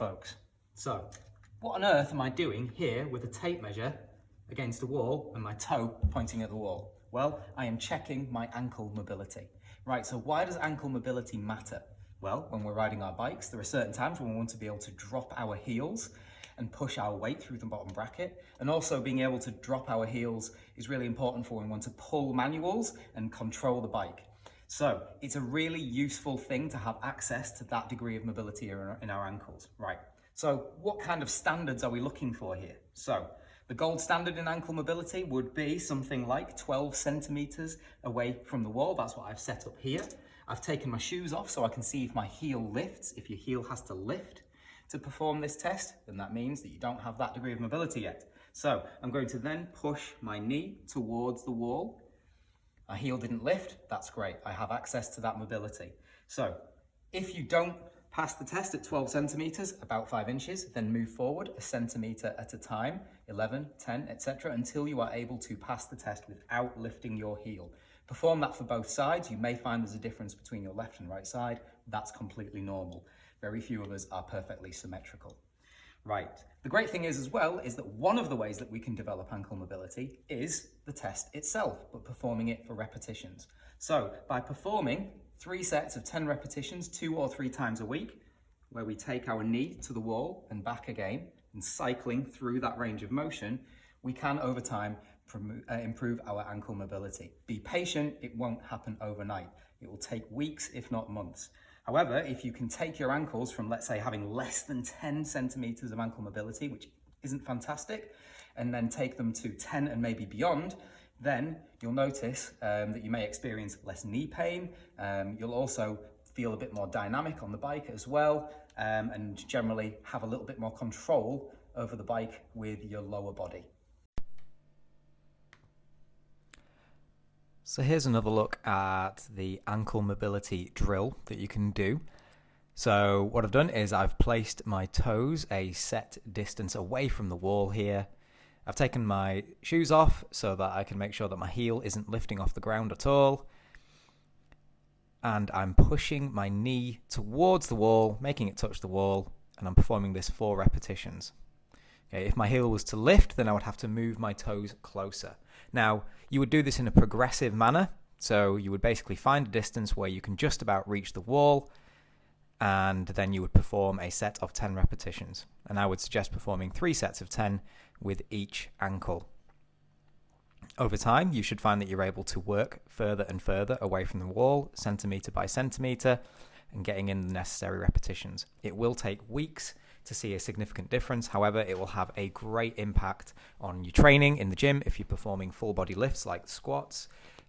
folks. So, what on earth am I doing here with a tape measure against the wall and my toe pointing at the wall? Well, I am checking my ankle mobility. Right, so why does ankle mobility matter? Well, when we're riding our bikes, there are certain times when we want to be able to drop our heels and push our weight through the bottom bracket. And also being able to drop our heels is really important for when we want to pull manuals and control the bike. So it's a really useful thing to have access to that degree of mobility in our ankles. Right, so what kind of standards are we looking for here? So the gold standard in ankle mobility would be something like 12 centimeters away from the wall. That's what I've set up here. I've taken my shoes off so I can see if my heel lifts. If your heel has to lift to perform this test, then that means that you don't have that degree of mobility yet. So I'm going to then push my knee towards the wall. My heel didn't lift, that's great. I have access to that mobility. So if you don't pass the test at 12 centimeters, about 5 inches, then move forward a centimeter at a time, 11, 10, etc., until you are able to pass the test without lifting your heel. Perform that for both sides. You may find there's a difference between your left and right side. That's completely normal. Very few of us are perfectly symmetrical. Right. The great thing is as well is that one of the ways that we can develop ankle mobility is the test itself, but performing it for repetitions. So by performing 3 sets of 10 repetitions 2 or 3 times a week, where we take our knee to the wall and back again and cycling through that range of motion, we can over time improve our ankle mobility. Be patient, it won't happen overnight. It will take weeks, if not months. However, if you can take your ankles from, let's say, having less than 10 centimeters of ankle mobility, which isn't fantastic, and then take them to 10 and maybe beyond, then you'll notice that you may experience less knee pain. You'll also feel a bit more dynamic on the bike as well, and generally have a little bit more control over the bike with your lower body. So here's another look at the ankle mobility drill that you can do. So what I've done is I've placed my toes a set distance away from the wall here. I've taken my shoes off so that I can make sure that my heel isn't lifting off the ground at all. And I'm pushing my knee towards the wall, making it touch the wall, and I'm performing this 4 repetitions. Okay, if my heel was to lift, then I would have to move my toes closer. Now, you would do this in a progressive manner. So you would basically find a distance where you can just about reach the wall, and then you would perform a set of 10 repetitions. And I would suggest performing 3 sets of 10 with each ankle. Over time, you should find that you're able to work further and further away from the wall, centimeter by centimeter, and getting in the necessary repetitions. It will take weeks to see a significant difference. However, it will have a great impact on your training in the gym if you're performing full body lifts like squats,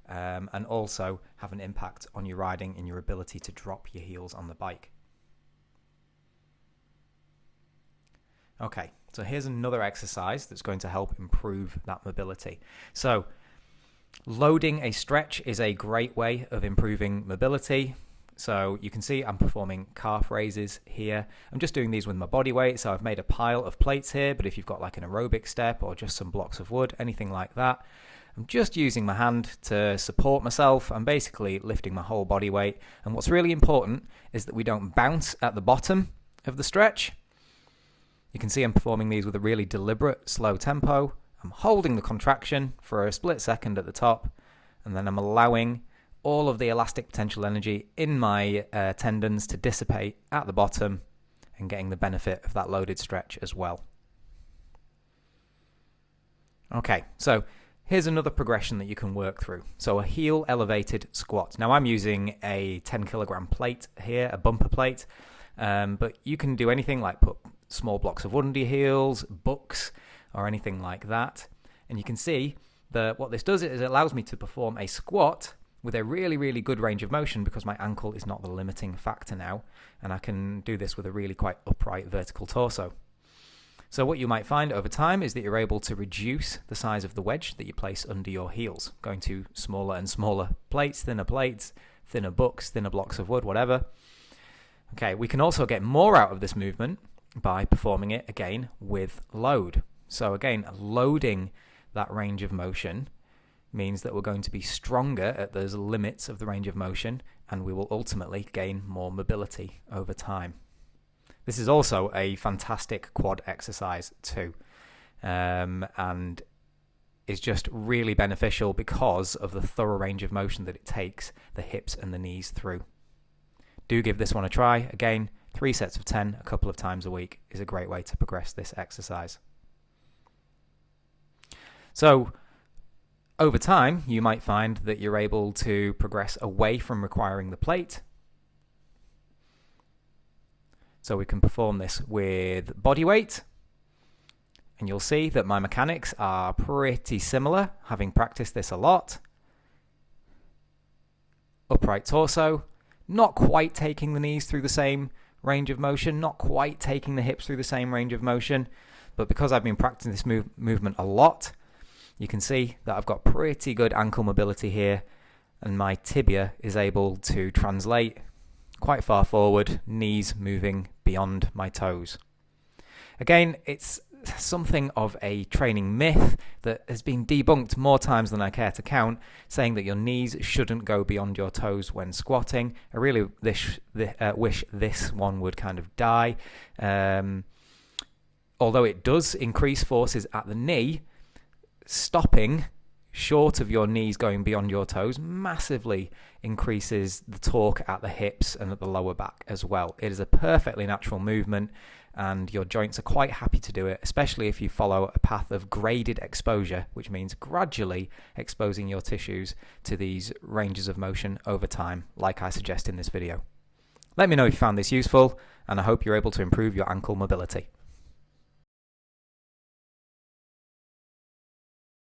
and also have an impact on your riding and your ability to drop your heels on the bike. Okay, so here's another exercise that's going to help improve that mobility. So loading a stretch is a great way of improving mobility. So you can see I'm performing calf raises here. I'm just doing these with my body weight. So I've made a pile of plates here, but if you've got like an aerobic step or just some blocks of wood, anything like that, I'm just using my hand to support myself. I'm basically lifting my whole body weight. And what's really important is that we don't bounce at the bottom of the stretch. You can see I'm performing these with a really deliberate, slow tempo. I'm holding the contraction for a split second at the top, and then I'm allowing all of the elastic potential energy in my tendons to dissipate at the bottom and getting the benefit of that loaded stretch as well. Okay, so here's another progression that you can work through. So a heel elevated squat. Now I'm using a 10 kilogram plate here, a bumper plate, but you can do anything like put small blocks of wood under your heels, books, or anything like that. And you can see that what this does is it allows me to perform a squat with a really, really good range of motion because my ankle is not the limiting factor now, and I can do this with a really quite upright vertical torso. So what you might find over time is that you're able to reduce the size of the wedge that you place under your heels, going to smaller and smaller plates, thinner books, thinner blocks of wood, whatever. Okay, we can also get more out of this movement by performing it again with load. So again, loading that range of motion means that we're going to be stronger at those limits of the range of motion, and we will ultimately gain more mobility over time. This is also a fantastic quad exercise too, and is just really beneficial because of the thorough range of motion that it takes the hips and the knees through. Do give this one a try. Again, 3 sets of 10 a couple of times a week is a great way to progress this exercise. So over time, you might find that you're able to progress away from requiring the plate. So we can perform this with body weight. And you'll see that my mechanics are pretty similar, having practiced this a lot. Upright torso, not quite taking the knees through the same range of motion, not quite taking the hips through the same range of motion, but because I've been practicing this movement a lot, you can see that I've got pretty good ankle mobility here, and my tibia is able to translate quite far forward, knees moving beyond my toes. Again, it's something of a training myth that has been debunked more times than I care to count, saying that your knees shouldn't go beyond your toes when squatting. I really wish this one would kind of die. Although it does increase forces at the knee, stopping short of your knees going beyond your toes massively increases the torque at the hips and at the lower back as well. It is a perfectly natural movement, and your joints are quite happy to do it, especially if you follow a path of graded exposure, which means gradually exposing your tissues to these ranges of motion over time, like I suggest in this video. Let me know if you found this useful, and I hope you're able to improve your ankle mobility.